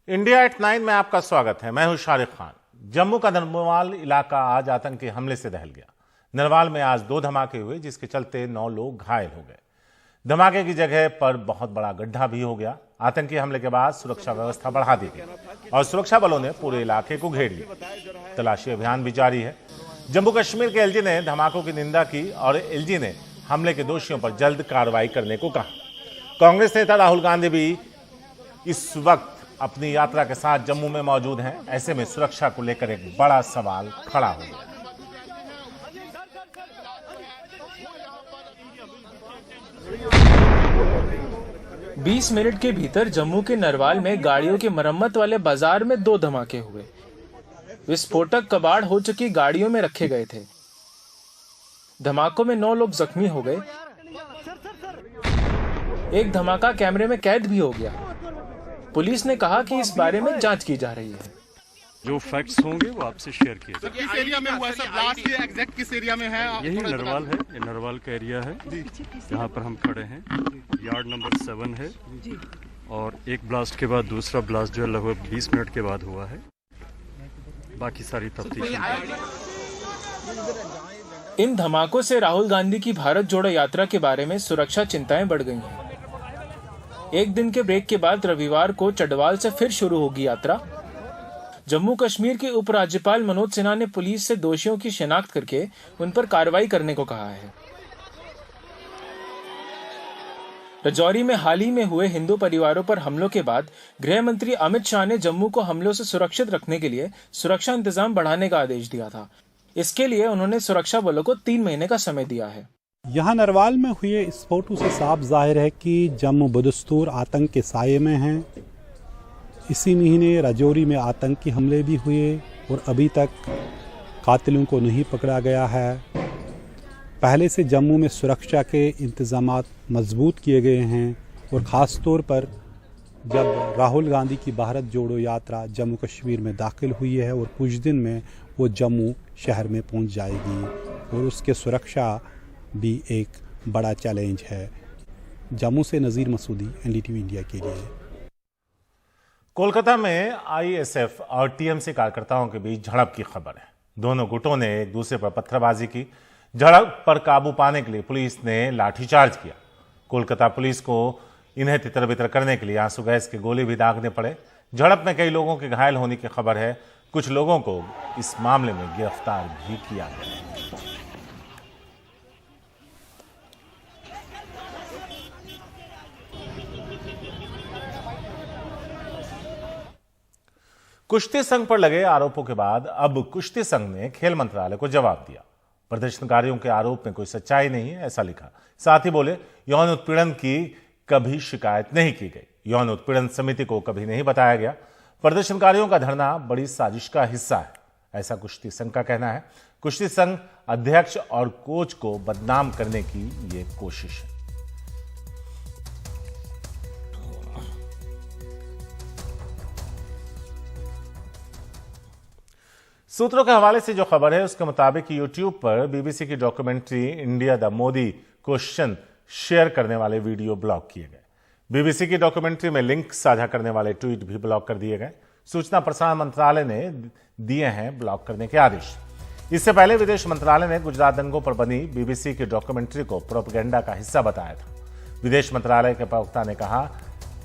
India at 9 में आपका स्वागत है। मैं हूं शारिक खान। जम्मू का नरवाल इलाका आज आतंकी हमले से दहल गया। नरवाल में आज 2 धमाके हुए, जिसके चलते 9 लोग घायल हो गए। धमाके की जगह पर बहुत बड़ा गड्ढा भी हो गया। आतंकी हमले के बाद सुरक्षा व्यवस्था बढ़ा दी गई और सुरक्षा बलों ने पूरे इलाके को घेर लिया। तलाशी अभियान भी जारी है। जम्मू कश्मीर के एलजी ने धमाकों की निंदा की और एलजी ने हमले के दोषियों पर जल्द कार्रवाई करने को कहा। कांग्रेस नेता राहुल गांधी भी इस वक्त अपनी यात्रा के साथ जम्मू में मौजूद हैं। ऐसे में सुरक्षा को लेकर एक बड़ा सवाल खड़ा हो गया। बीस मिनट के भीतर जम्मू के नरवाल में गाड़ियों की मरम्मत वाले बाजार में 2 धमाके हुए। विस्फोटक कबाड़ हो चुकी गाड़ियों में रखे गए थे। धमाकों में 9 लोग जख्मी हो गए। एक धमाका कैमरे में कैद भी हो गया। पुलिस ने कहा कि इस बारे में जांच की जा रही है। जो फैक्ट्स होंगे वो आपसे शेयर किए जाएंगे। किस एरिया में हुआ सर? ब्लास्ट ये एग्जैक्ट किस एरिया में है? यही नरवाल है, ये नरवाल का एरिया है जहाँ पर हम खड़े हैं। यार्ड नंबर 7 है और एक ब्लास्ट के बाद दूसरा ब्लास्ट जो है लगभग 20 मिनट के बाद हुआ है। बाकी सारी तफ्तीश। इन धमाकों से राहुल गांधी की भारत जोड़ो यात्रा के बारे में सुरक्षा चिंताएं बढ़ गई हैं। एक दिन के ब्रेक के बाद रविवार को चडवाल से फिर शुरू होगी यात्रा। जम्मू कश्मीर के उपराज्यपाल मनोज सिन्हा ने पुलिस से दोषियों की शिनाख्त करके उन पर कार्रवाई करने को कहा है। राजौरी में हाल ही में हुए हिंदू परिवारों पर हमलों के बाद गृह मंत्री अमित शाह ने जम्मू को हमलों से सुरक्षित रखने के लिए सुरक्षा इंतजाम बढ़ाने का आदेश दिया था। इसके लिए उन्होंने सुरक्षा बलों को 3 महीने का समय दिया है। यहाँ नरवाल में हुए इस फोटो से साफ जाहिर है कि जम्मू बदस्तूर आतंक के साये में हैं। इसी महीने राजौरी में आतंकी हमले भी हुए और अभी तक कातिलों को नहीं पकड़ा गया है। पहले से जम्मू में सुरक्षा के इंतजामात मजबूत किए गए हैं और ख़ास तौर पर जब राहुल गांधी की भारत जोड़ो यात्रा जम्मू कश्मीर में दाखिल हुई है और कुछ दिन में वो जम्मू शहर में पहुंच जाएगी और उसके सुरक्षा भी एक बड़ा चैलेंज है। जम्मू से नज़ीर मसूदी, एनडीटीवी इंडिया के लिए। कोलकाता में आईएसएफ और टीएमसी कार्यकर्ताओं के बीच झड़प की खबर है। दोनों गुटों ने एक दूसरे पर पत्थरबाजी की। झड़प पर काबू पाने के लिए पुलिस ने लाठीचार्ज किया। कोलकाता पुलिस को इन्हें तितर बितर करने के लिए आंसू गैस के गोले भी दागने पड़े। झड़प में कई लोगों के घायल होने की खबर है। कुछ लोगों को इस मामले में गिरफ्तार भी किया गया। कुश्ती संघ पर लगे आरोपों के बाद अब कुश्ती संघ ने खेल मंत्रालय को जवाब दिया। प्रदर्शनकारियों के आरोप में कोई सच्चाई नहीं है, ऐसा लिखा। साथ ही बोले, यौन उत्पीड़न की कभी शिकायत नहीं की गई। यौन उत्पीड़न समिति को कभी नहीं बताया गया। प्रदर्शनकारियों का धरना बड़ी साजिश का हिस्सा है, ऐसा कुश्ती संघ का कहना है। कुश्ती संघ अध्यक्ष और कोच को बदनाम करने की ये कोशिश है। सूत्रों के हवाले से जो खबर है उसके मुताबिक यूट्यूब पर बीबीसी की documentary India the Modi question share करने वाले वीडियो ब्लॉक किए गए। बीबीसी की डॉक्यूमेंट्री में लिंक साझा करने वाले ट्वीट भी ब्लॉक कर दिए गए। सूचना प्रसारण मंत्रालय ने दिए हैं ब्लॉक करने के आदेश। इससे पहले विदेश मंत्रालय ने गुजरात दंगों पर बनी बीबीसी की डॉक्यूमेंट्री को प्रोपेगेंडा का हिस्सा बताया था। विदेश मंत्रालय के प्रवक्ता ने कहा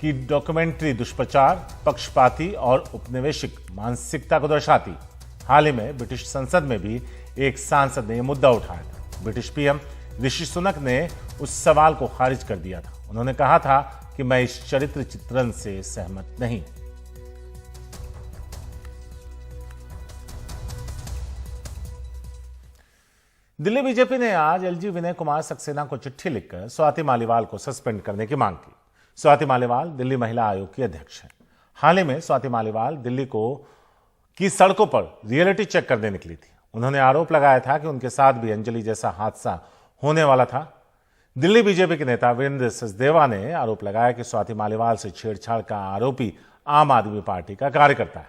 कि डॉक्यूमेंट्री दुष्प्रचार, पक्षपाती और उपनिवेशिक मानसिकता को दर्शाती। हाल ही में ब्रिटिश संसद में भी एक सांसद ने यह मुद्दा उठाया था। ब्रिटिश पीएम ऋषि सुनक ने उस सवाल को खारिज कर दिया था। उन्होंने कहा था कि मैं इस चरित्र चित्रण से सहमत नहीं। दिल्ली बीजेपी ने आज एलजी विनय कुमार सक्सेना को चिट्ठी लिखकर स्वाति मालीवाल को सस्पेंड करने की मांग की। स्वाति मालीवाल दिल्ली महिला आयोग की अध्यक्ष हैं। हाल ही में स्वाति मालीवाल दिल्ली की सड़कों पर रियलिटी चेक करने निकली थी। उन्होंने आरोप लगाया था कि उनके साथ भी अंजलि जैसा हादसा होने वाला था। दिल्ली बीजेपी के नेता वीरेंद्र सचदेवा ने आरोप लगाया कि स्वाति मालीवाल से छेड़छाड़ का आरोपी आम आदमी पार्टी का कार्यकर्ता है।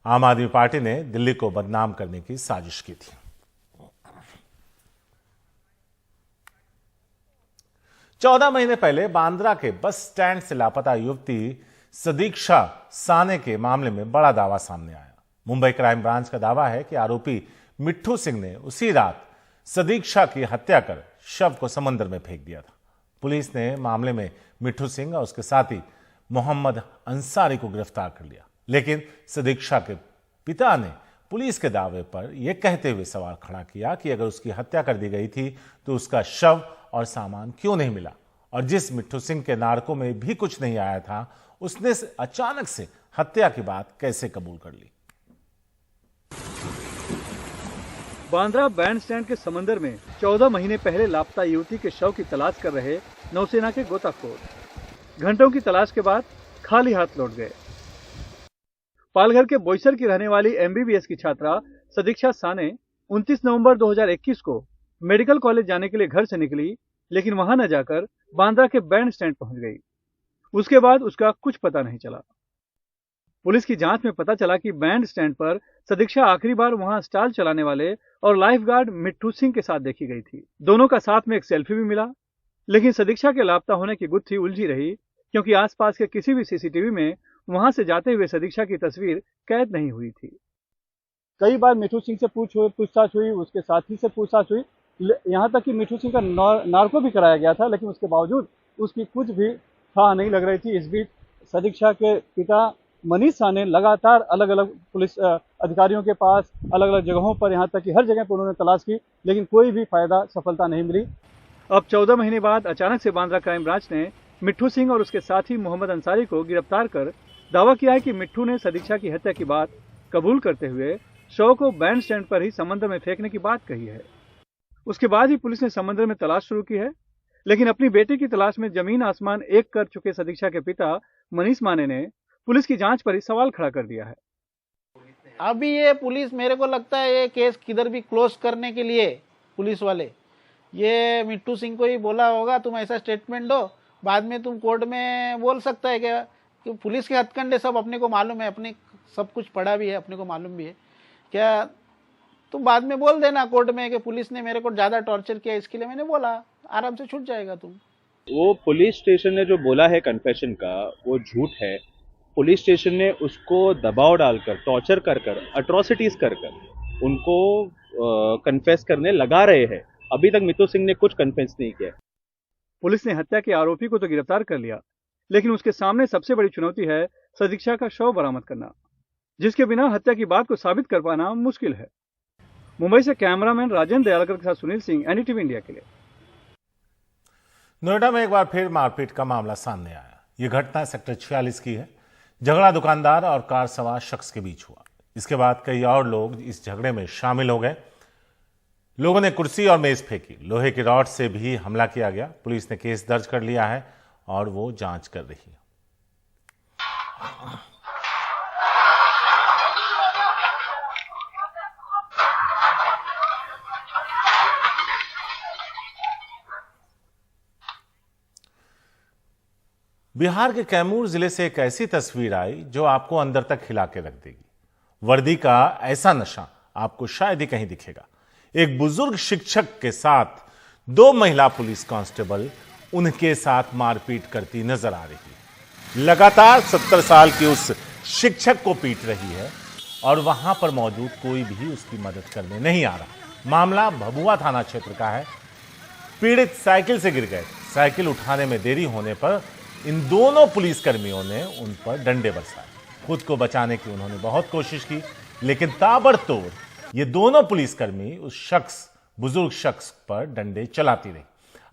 आम आदमी पार्टी ने दिल्ली को बदनाम करने की साजिश की थी। 14 महीने पहले बांद्रा के बस स्टैंड से लापता युवती सदीक्षा साने के मामले में बड़ा दावा सामने आया। मुंबई क्राइम ब्रांच का दावा है कि आरोपी मिट्ठू सिंह ने उसी रात सदीक्षा की हत्या कर शव को समंदर में फेंक दिया था। पुलिस ने मामले में मिट्ठू सिंह और उसके साथी मोहम्मद अंसारी को गिरफ्तार कर लिया, लेकिन सदीक्षा के पिता ने पुलिस के दावे पर यह कहते हुए सवाल खड़ा किया कि अगर उसकी हत्या कर दी गई थी तो उसका शव और सामान क्यों नहीं मिला, और जिस मिट्ठू सिंह के नारकों में भी कुछ नहीं आया था, उसने अचानक से हत्या की बात कैसे कबूल कर ली। बांद्रा बैंड स्टैंड के समंदर में 14 महीने पहले लापता युवती के शव की तलाश कर रहे नौसेना के गोताखोर घंटों की तलाश के बाद खाली हाथ लौट गए। पालघर के बोईसर की रहने वाली एमबीबीएस की छात्रा सदीक्षा साने 29 नवंबर 2021 को मेडिकल कॉलेज जाने के लिए घर से निकली, लेकिन वहां न जाकर बांद्रा के बैंड स्टैंड पहुंच गई। उसके बाद उसका कुछ पता नहीं चला। पुलिस की जांच में पता चला कि बैंड स्टैंड पर सदीक्षा आखिरी बार वहां स्टॉल चलाने वाले और लाइफ गार्ड मिट्ठू सिंह के साथ देखी गई थी। दोनों का साथ में एक सेल्फी भी मिला, लेकिन सदीक्षा के लापता होने की गुत्थी उलझी रही, क्योंकि आसपास के किसी भी सीसीटीवी में वहां से जाते हुए सदीक्षा की तस्वीर कैद नहीं हुई थी। कई बार मिट्ठू सिंह से पूछताछ हुई, उसके साथी से पूछताछ हुई, यहाँ तक कि मिट्ठू सिंह का नार्को भी कराया गया था, लेकिन उसके बावजूद उसकी कुछ भी था नहीं लग रही थी। इस बीच सदीक्षा के पिता मनीष साने लगातार अलग अलग पुलिस अधिकारियों के पास, अलग अलग जगहों पर, यहाँ तक कि हर जगह पर उन्होंने तलाश की, लेकिन कोई भी सफलता नहीं मिली। अब 14 महीने बाद अचानक से बांद्रा क्राइम ब्रांच ने मिट्ठू सिंह और उसके साथी मोहम्मद अंसारी को गिरफ्तार कर दावा किया है कि मिट्ठू ने सदीक्षा की हत्या की बात कबूल करते हुए शव को बैंड स्टैंड पर ही समंदर में फेंकने की बात कही है। उसके बाद ही पुलिस ने समंदर में तलाश शुरू की है, लेकिन अपनी बेटी की तलाश में जमीन आसमान एक कर चुके सदीक्षा के पिता मनीष माने ने पुलिस की जांच पर ही सवाल खड़ा कर दिया है। अभी ये पुलिस, मेरे को लगता है ये केस किधर भी क्लोज करने के लिए पुलिस वाले ये मिट्ठू सिंह को ही बोला होगा, तुम ऐसा स्टेटमेंट दो, बाद में तुम कोर्ट में बोल सकता है क्या कि पुलिस के हथकंडे सब अपने को मालूम है, अपने सब कुछ पढ़ा भी है, अपने को मालूम भी है, क्या तुम बाद में बोल देना कोर्ट में कि पुलिस ने मेरे को ज्यादा टॉर्चर किया, इसके लिए मैंने बोला, आराम से छूट जाएगा तुम। वो पुलिस स्टेशन ने जो बोला है कन्फेशन का, वो झूठ है। पुलिस स्टेशन ने उसको दबाव डालकर, टॉर्चर कर अट्रॉसिटीज कर उनको कन्फेस करने लगा रहे हैं। अभी तक मिट्ठू सिंह ने कुछ कन्फेस नहीं किया। पुलिस ने हत्या के आरोपी को तो गिरफ्तार कर लिया, लेकिन उसके सामने सबसे बड़ी चुनौती है सदीक्षा का शव बरामद करना, जिसके बिना हत्या की बात को साबित कर पाना मुश्किल है। मुंबई से कैमरामैन राजेंद्र दयालकर के साथ सुनील सिंह, एनडीटीवी इंडिया के लिए। नोएडा में एक बार फिर मारपीट का मामला सामने आया। यह घटना सेक्टर 46 की है। झगड़ा दुकानदार और कार सवार शख्स के बीच हुआ। इसके बाद कई और लोग इस झगड़े में शामिल हो गए। लोगों ने कुर्सी और मेज फेंकी, लोहे की रॉड से भी हमला किया गया। पुलिस ने केस दर्ज कर लिया है और वो जांच कर रही है। बिहार के कैमूर जिले से एक ऐसी तस्वीर आई जो आपको अंदर तक हिला के रख देगी। वर्दी का ऐसा नशा आपको शायद ही कहीं दिखेगा। एक बुजुर्ग शिक्षक के साथ 2 महिला पुलिस कांस्टेबल उनके साथ मारपीट करती नजर आ रही है। लगातार 70 साल की उस शिक्षक को पीट रही है और वहां पर मौजूद कोई भी उसकी मदद करने नहीं आ रहा। मामला भभुआ थाना क्षेत्र का है। पीड़ित साइकिल से गिर गए। साइकिल उठाने में देरी होने पर इन दोनों पुलिसकर्मियों ने उन पर डंडे बरसाए। खुद को बचाने की उन्होंने बहुत कोशिश की, लेकिन ताबड़तोड़ ये दोनों पुलिसकर्मी उस बुजुर्ग शख्स पर डंडे चलाती रही।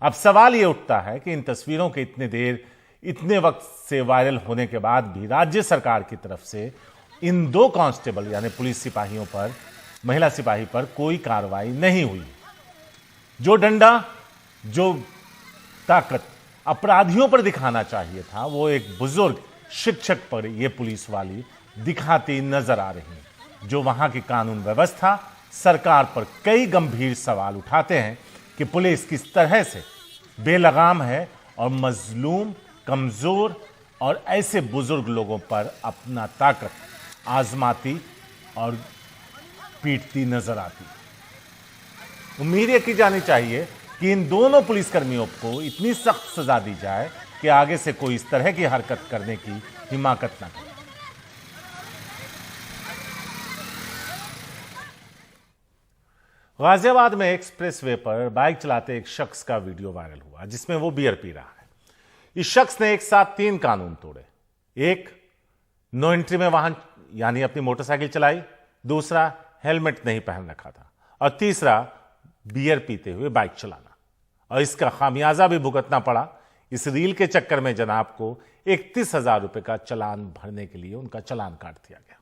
अब सवाल ये उठता है कि इन तस्वीरों के इतने वक्त से वायरल होने के बाद भी राज्य सरकार की तरफ से इन 2 कांस्टेबल यानी पुलिस सिपाहियों पर, महिला सिपाही पर कोई कार्रवाई नहीं हुई। जो डंडा, जो ताकत अपराधियों पर दिखाना चाहिए था, वो एक बुजुर्ग शिक्षक पर ये पुलिस वाली दिखाती नजर आ रही है, जो वहां की कानून व्यवस्था, सरकार पर कई गंभीर सवाल उठाते हैं कि पुलिस किस तरह से बेलगाम है और मजलूम, कमजोर और ऐसे बुजुर्ग लोगों पर अपना ताकत आजमाती और पीटती नजर आती। उम्मीद यह की जानी चाहिए कि इन दोनों पुलिसकर्मियों को इतनी सख्त सजा दी जाए कि आगे से कोई इस तरह की हरकत करने की हिमाकत न करे। गाजियाबाद में एक्सप्रेसवे पर बाइक चलाते एक शख्स का वीडियो वायरल हुआ जिसमें वो बियर पी रहा है। इस शख्स ने एक साथ 3 कानून तोड़े। एक, नो एंट्री में वाहन यानी अपनी मोटरसाइकिल चलाई। दूसरा, हेलमेट नहीं पहन रखा था। और तीसरा, बियर पीते हुए बाइक चलाना। और इसका खामियाजा भी भुगतना पड़ा। इस रील के चक्कर में जनाब को 31,000 रुपए का चालान भरने के लिए उनका चालान काट दिया गया।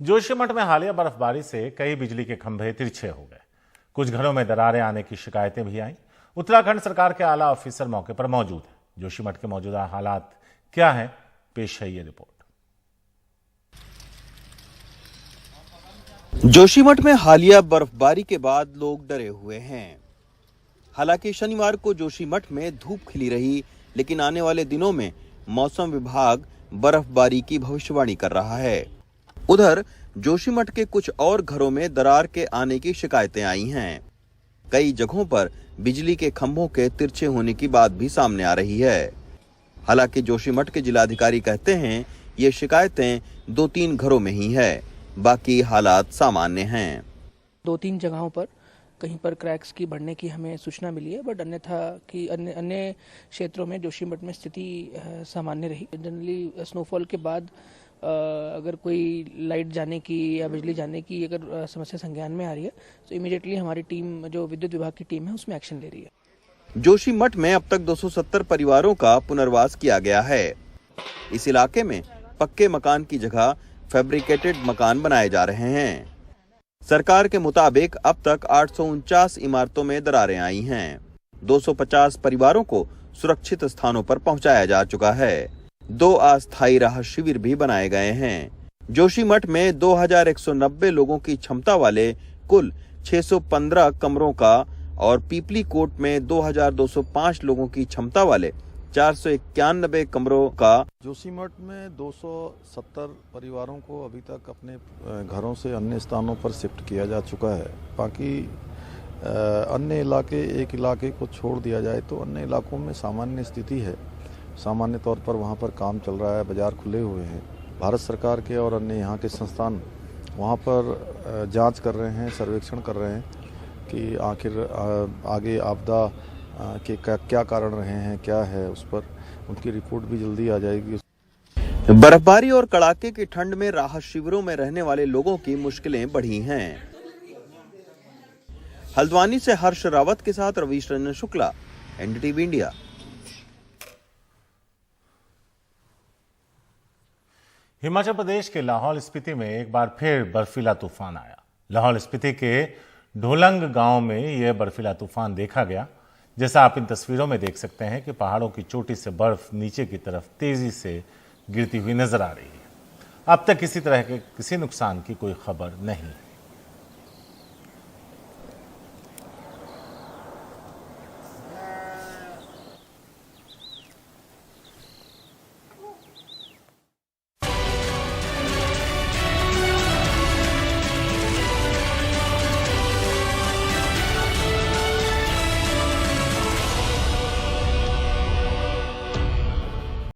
जोशीमठ में हालिया बर्फबारी से कई बिजली के खंभे तिरछे हो गए। कुछ घरों में दरारें आने की शिकायतें भी आईं। उत्तराखंड सरकार के आला ऑफिसर मौके पर मौजूद हैं। जोशीमठ के मौजूदा हालात क्या हैं, पेश है ये रिपोर्ट। जोशीमठ में हालिया बर्फबारी के बाद लोग डरे हुए हैं। हालांकि शनिवार को जोशीमठ में धूप खिली रही, लेकिन आने वाले दिनों में मौसम विभाग बर्फबारी की भविष्यवाणी कर रहा है। उधर जोशीमठ के कुछ और घरों में दरार के आने की शिकायतें आई हैं। कई जगहों पर बिजली के खंभों के तिरछे होने की बात भी सामने आ रही है। हालांकि जोशीमठ के जिलाधिकारी कहते हैं ये शिकायतें 2-3 घरों में ही है, बाकी हालात सामान्य हैं। 2-3 जगहों पर कहीं पर क्रैक्स की बढ़ने की हमें सूचना मिली है, बट अन्यथा कि अन्य क्षेत्रों में जोशीमठ में स्थिति सामान्य रही। जनरली स्नोफॉल के बाद अगर कोई लाइट जाने की या बिजली जाने की अगर समस्या संज्ञान में आ रही है तो इमीडिएटली हमारी टीम, जो विद्युत विभाग की टीम है, उसमें एक्शन ले रही है। जोशीमठ में अब तक 270 परिवारों का पुनर्वास किया गया है। इस इलाके में पक्के मकान की जगह फैब्रिकेटेड मकान बनाए जा रहे हैं। सरकार के मुताबिक अब तक 849 इमारतों में दरारें आई हैं। 250 परिवारों को सुरक्षित स्थानों पर पहुंचाया जा चुका है। 2 अस्थायी राहत शिविर भी बनाए गए हैं। जोशीमठ में 2190 लोगों की क्षमता वाले कुल 615 कमरों का और पीपली कोट में 2205 लोगों की क्षमता वाले 491 कमरों का। जोशीमठ में 270 परिवारों को अभी तक अपने घरों से अन्य स्थानों पर शिफ्ट किया जा चुका है। बाकी अन्य इलाके, एक इलाके को छोड़ दिया जाए तो अन्य इलाकों में सामान्य स्थिति है। सामान्य तौर पर वहाँ पर काम चल रहा है, बाजार खुले हुए हैं। भारत सरकार के और अन्य यहाँ के संस्थान वहाँ पर जांच कर रहे हैं, सर्वेक्षण कर रहे हैं कि आखिर आगे आपदा के क्या कारण रहे हैं, क्या है, उस पर उनकी रिपोर्ट भी जल्दी आ जाएगी। बर्फबारी और कड़ाके की ठंड में राहत शिविरों में रहने वाले लोगों की मुश्किलें बढ़ी हैं। हल्द्वानी से हर्ष रावत के साथ रवीश रंजन शुक्ला, एनडीटीवी इंडिया। हिमाचल प्रदेश के लाहौल स्पीति में एक बार फिर बर्फीला तूफान आया। लाहौल स्पीति के ढोलंग गांव में यह बर्फीला तूफान देखा गया। जैसा आप इन तस्वीरों में देख सकते हैं कि पहाड़ों की चोटी से बर्फ नीचे की तरफ तेजी से गिरती हुई नजर आ रही है। अब तक किसी तरह के किसी नुकसान की कोई खबर नहीं है।